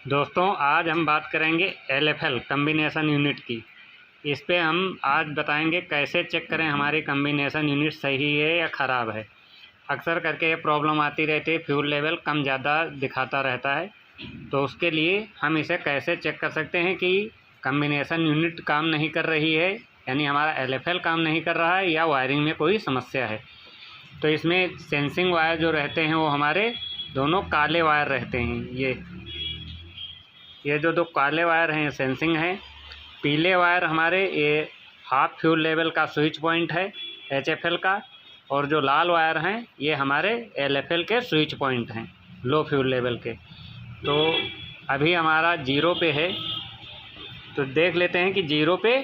दोस्तों आज हम बात करेंगे LFL कम्बिनेशन यूनिट की। इस पे हम आज बताएंगे कैसे चेक करें हमारी कम्बिनेशन यूनिट सही है या ख़राब है। अक्सर करके ये प्रॉब्लम आती रहती है, फ्यूल लेवल कम ज़्यादा दिखाता रहता है। तो उसके लिए हम इसे कैसे चेक कर सकते हैं कि कम्बिनेशन यूनिट काम नहीं कर रही है, यानी हमारा LFL काम नहीं कर रहा है या वायरिंग में कोई समस्या है। तो इसमें सेंसिंग वायर जो रहते हैं वो हमारे दोनों काले वायर रहते हैं। ये जो दो काले वायर हैं सेंसिंग है। पीले वायर हमारे ये हाफ फ्यूल लेवल का स्विच पॉइंट है HFL का, और जो लाल वायर हैं ये हमारे LFL के स्विच पॉइंट हैं लो फ्यूल लेवल के। तो अभी हमारा 0 पे है, तो देख लेते हैं कि 0 पे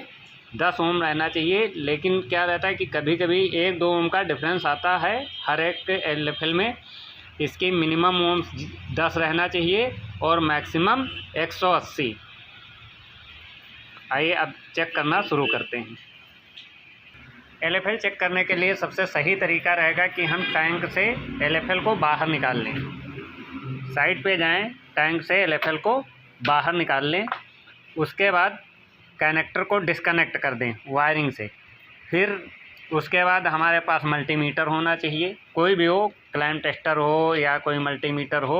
10 ओम रहना चाहिए। लेकिन क्या रहता है कि कभी कभी 1-2 ओम का डिफरेंस आता है हर एक LFL में। इसकी मिनिमम ओम 10 रहना चाहिए और मैक्सिमम 180। आइए अब चेक करना शुरू करते हैं। LFL चेक करने के लिए सबसे सही तरीका रहेगा कि हम टैंक से LFL को बाहर निकाल लें। साइड पे जाएं, टैंक से LFL को बाहर निकाल लें। उसके बाद कनेक्टर को डिस्कनेक्ट कर दें वायरिंग से। फिर उसके बाद हमारे पास मल्टीमीटर होना चाहिए, कोई भी हो, क्लैम्प टेस्टर हो या कोई मल्टीमीटर हो।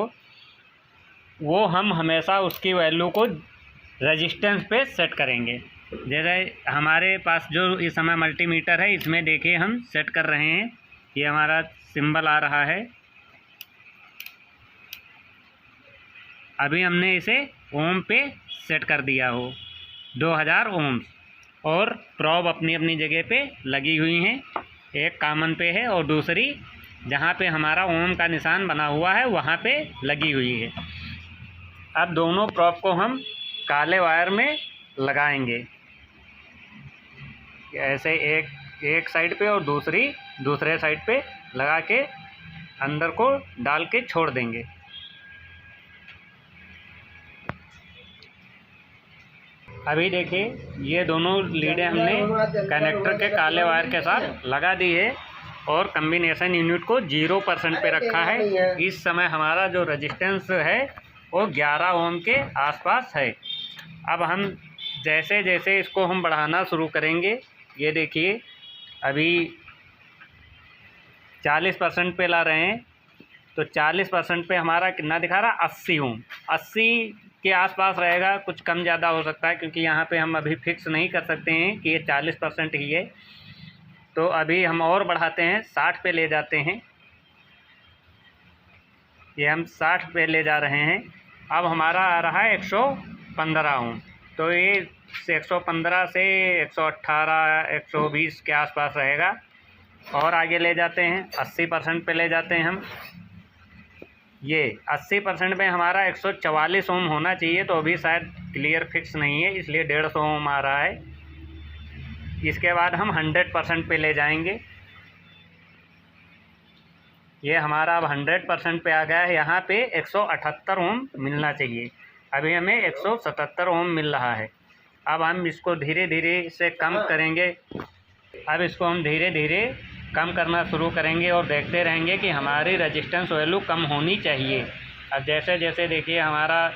वो हम हमेशा उसकी वैल्यू को रेजिस्टेंस पे सेट करेंगे। जैसे हमारे पास जो इस समय मल्टीमीटर है, इसमें देखिए हम सेट कर रहे हैं, ये हमारा सिंबल आ रहा है। अभी हमने इसे ओम पे सेट कर दिया हो 2000 ओम, और प्रॉब अपनी अपनी जगह पे लगी हुई हैं। एक कॉमन पे है और दूसरी जहाँ पे हमारा ओम का निशान बना हुआ है वहाँ पे लगी हुई है। अब दोनों प्रॉब को हम काले वायर में लगाएंगे, ऐसे एक साइड पे और दूसरे साइड पे लगा के अंदर को डाल के छोड़ देंगे। अभी देखिए ये दोनों लीडें हमने कनेक्टर के काले वायर के साथ लगा दी है और कम्बिनेशन यूनिट को 0% पे रखा है। इस समय हमारा जो रेजिस्टेंस है वो 11 ओम के आसपास है। अब हम जैसे जैसे इसको हम बढ़ाना शुरू करेंगे, ये देखिए अभी 40% पे ला रहे हैं, तो 40% पे हमारा कितना दिखा रहा है, 80 ओम। 80 के आसपास रहेगा, कुछ कम ज़्यादा हो सकता है क्योंकि यहाँ पे हम अभी फिक्स नहीं कर सकते हैं कि ये 40% ही है। तो अभी हम और बढ़ाते हैं, 60 पे ले जाते हैं। ये हम 60 पे ले जा रहे हैं। अब हमारा आ रहा है 115 ओम। तो ये 115 से 118 120 के आसपास रहेगा। और आगे ले जाते हैं, 80% पे ले जाते हैं हम। ये 80% में हमारा 144 ओम होना चाहिए, तो अभी शायद क्लियर फिक्स नहीं है, इसलिए 150 ओम आ रहा है। इसके बाद हम 100% पे ले जाएंगे। ये हमारा अब 100% पे आ गया है। यहाँ पे 178 ओम मिलना चाहिए, अभी हमें 177 ओम मिल रहा है। अब हम इसको धीरे धीरे से कम करेंगे। अब इसको हम धीरे धीरे कम करना शुरू करेंगे और देखते रहेंगे कि हमारी रेजिस्टेंस वैल्यू कम होनी चाहिए। अब जैसे जैसे देखिए हमारा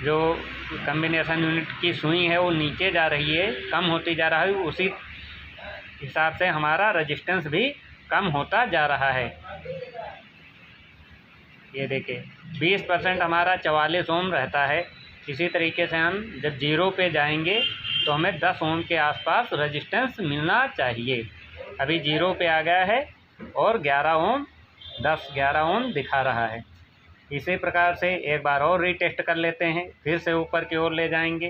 जो कम्बिनेशन यूनिट की सुई है वो नीचे जा रही है, कम होती जा रहा है, उसी हिसाब से हमारा रेजिस्टेंस भी कम होता जा रहा है। ये देखिए 20% हमारा 44 ओम रहता है। इसी तरीके से हम जब 0 पे जाएंगे तो हमें 10 ओम के आसपास रेजिस्टेंस मिलना चाहिए। अभी 0 पे आ गया है और 11 ओम 10-11 ओम दिखा रहा है। इसी प्रकार से एक बार और रीटेस्ट कर लेते हैं, फिर से ऊपर की ओर ले जाएंगे।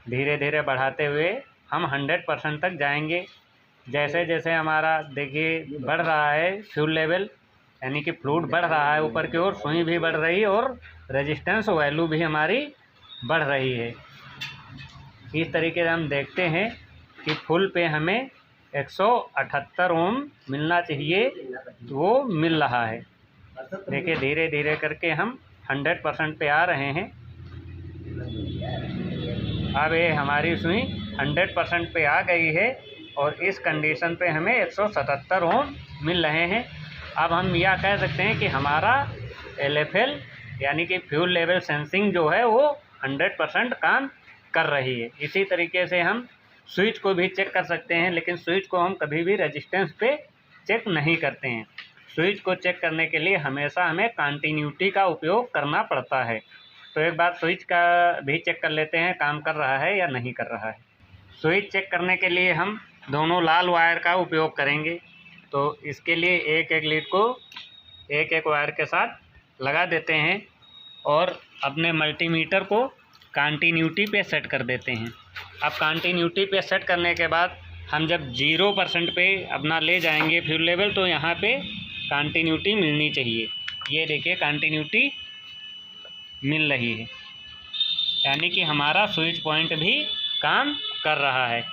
धीरे धीरे बढ़ाते हुए हम 100% तक जाएंगे। जैसे जैसे हमारा देखिए बढ़ रहा है फ्यूल लेवल, यानी कि फ्लूइड बढ़ रहा है ऊपर की ओर, सुई भी बढ़ रही है और रेजिस्टेंस वैल्यू भी हमारी बढ़ रही है। इस तरीके से हम देखते हैं कि फुल पे हमें 178 ओम मिलना चाहिए, वो मिल रहा है। देखिए धीरे धीरे करके हम 100% पे आ रहे हैं। अब ये हमारी सुई 100% पे आ गई है और इस कंडीशन पे हमें 177 ओम मिल रहे हैं। अब हम यह कह सकते हैं कि हमारा LFL यानी कि फ्यूल लेवल सेंसिंग जो है वो 100% काम कर रही है। इसी तरीके से हम स्विच को भी चेक कर सकते हैं, लेकिन स्विच को हम कभी भी रेजिस्टेंस पे चेक नहीं करते हैं। स्विच को चेक करने के लिए हमेशा हमें कंटिन्यूटी का उपयोग करना पड़ता है। तो एक बार स्विच का भी चेक कर लेते हैं, काम कर रहा है या नहीं कर रहा है। स्विच चेक करने के लिए हम दोनों लाल वायर का उपयोग करेंगे। तो इसके लिए एक एक लीड को एक एक वायर के साथ लगा देते हैं और अपने मल्टीमीटर को कंटिन्यूटी पे सेट कर देते हैं। अब कंटिन्यूटी पे सेट करने के बाद हम जब 0% पे अपना ले जाएंगे फ्यूल लेवल, तो यहाँ पे कंटिन्यूटी मिलनी चाहिए। ये देखिए कंटिन्यूटी मिल रही है, यानी कि हमारा स्विच पॉइंट भी काम कर रहा है।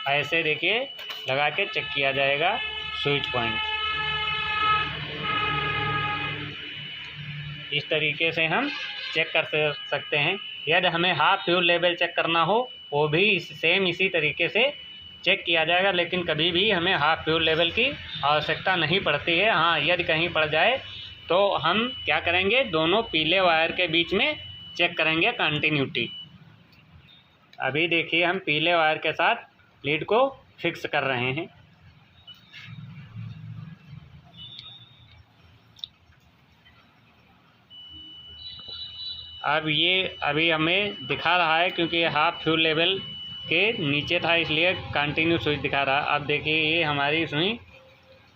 ऐसे देखिए लगा के चेक किया जाएगा स्विच पॉइंट। इस तरीके से हम चेक कर सकते हैं। यदि हमें हाफ फ्यूल लेवल चेक करना हो वो भी इसी तरीके से चेक किया जाएगा, लेकिन कभी भी हमें हाफ फ्यूल लेवल की आवश्यकता नहीं पड़ती है। हाँ, यदि कहीं पड़ जाए तो हम क्या करेंगे, दोनों पीले वायर के बीच में चेक करेंगे कंटिन्यूटी। अभी देखिए हम पीले वायर के साथ लीड को फिक्स कर रहे हैं। अब ये अभी हमें दिखा रहा है, क्योंकि ये हाफ फ्यूल लेवल के नीचे था इसलिए कंटिन्यू स्विच दिखा रहा है। अब देखिए ये हमारी सुई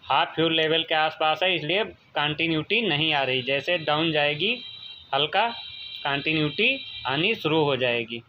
हाफ फ्यूल लेवल के आसपास है, इसलिए कंटिन्यूटी नहीं आ रही। जैसे डाउन जाएगी हल्का कंटिन्यूटी आनी शुरू हो जाएगी।